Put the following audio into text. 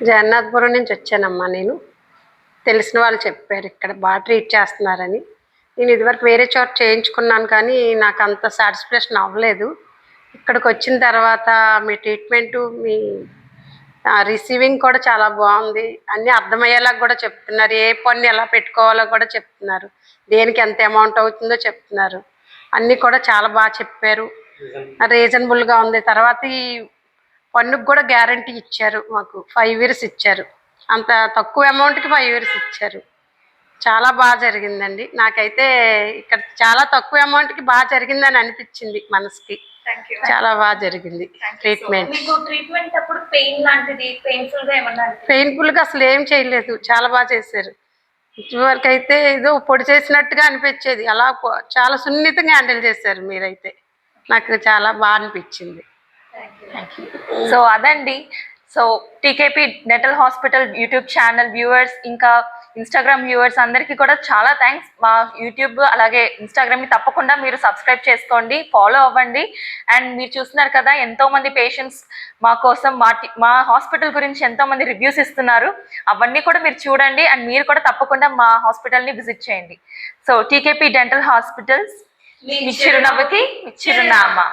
జగన్నాథపురం నుంచి వచ్చానమ్మా. నేను తెలిసిన వాళ్ళు చెప్పారు ఇక్కడ బాగా ట్రీట్ చేస్తున్నారని. నేను ఇదివరకు వేరే చోట చేయించుకున్నాను కానీ నాకు అంత సాటిస్ఫాక్షన్ అవ్వలేదు. ఇక్కడికి వచ్చిన తర్వాత మీ ట్రీట్మెంటు, మీ రిసీవింగ్ కూడా చాలా బాగుంది. అన్నీ అర్థమయ్యేలాగా కూడా చెప్తున్నారు. ఏ పన్ను ఎలా పెట్టుకోవాలో కూడా చెప్తున్నారు. దేనికి ఎంత అమౌంట్ అవుతుందో చెప్తున్నారు. అన్నీ కూడా చాలా బాగా చెప్పారు. రీజనబుల్గా ఉంది. తర్వాత ఈ పన్నుకు కూడా గ్యారంటీ ఇచ్చారు. మాకు 5 ఇయర్స్ ఇచ్చారు. అంత తక్కువ అమౌంట్కి 5 ఇయర్స్ ఇచ్చారు. చాలా బాగా జరిగిందండి. నాకైతే ఇక్కడ చాలా తక్కువ అమౌంట్కి బాగా జరిగిందని అనిపించింది మనసుకి. చాలా బాగా జరిగింది ట్రీట్మెంట్. పెయిన్ఫుల్గా అసలు ఏం చేయలేదు. చాలా బాగా చేశారు. ఇదివరకు అయితే ఏదో పొడి చేసినట్టుగా అనిపించేది. అలా చాలా సున్నితంగా హ్యాండిల్ చేశారు మీరైతే. నాకు చాలా బాగా అనిపించింది. సో అదండి. So TKP dental hospital YouTube channel viewers, ఇంకా ఇన్స్టాగ్రామ్ వ్యూవర్స్ అందరికీ కూడా చాలా థ్యాంక్స్. మా యూట్యూబ్ అలాగే ఇన్స్టాగ్రామ్ని తప్పకుండా మీరు సబ్స్క్రైబ్ చేసుకోండి, ఫాలో అవ్వండి. అండ్ మీరు చూస్తున్నారు కదా, ఎంతోమంది పేషెంట్స్ మా కోసం మా హాస్పిటల్ గురించి ఎంతోమంది రివ్యూస్ ఇస్తున్నారు. అవన్నీ కూడా మీరు చూడండి. అండ్ మీరు కూడా తప్పకుండా మా హాస్పిటల్ని విజిట్ చేయండి. సో టీకేపీ డెంటల్ హాస్పిటల్స్, మీ చిరునవ్వుకి చిరునామా.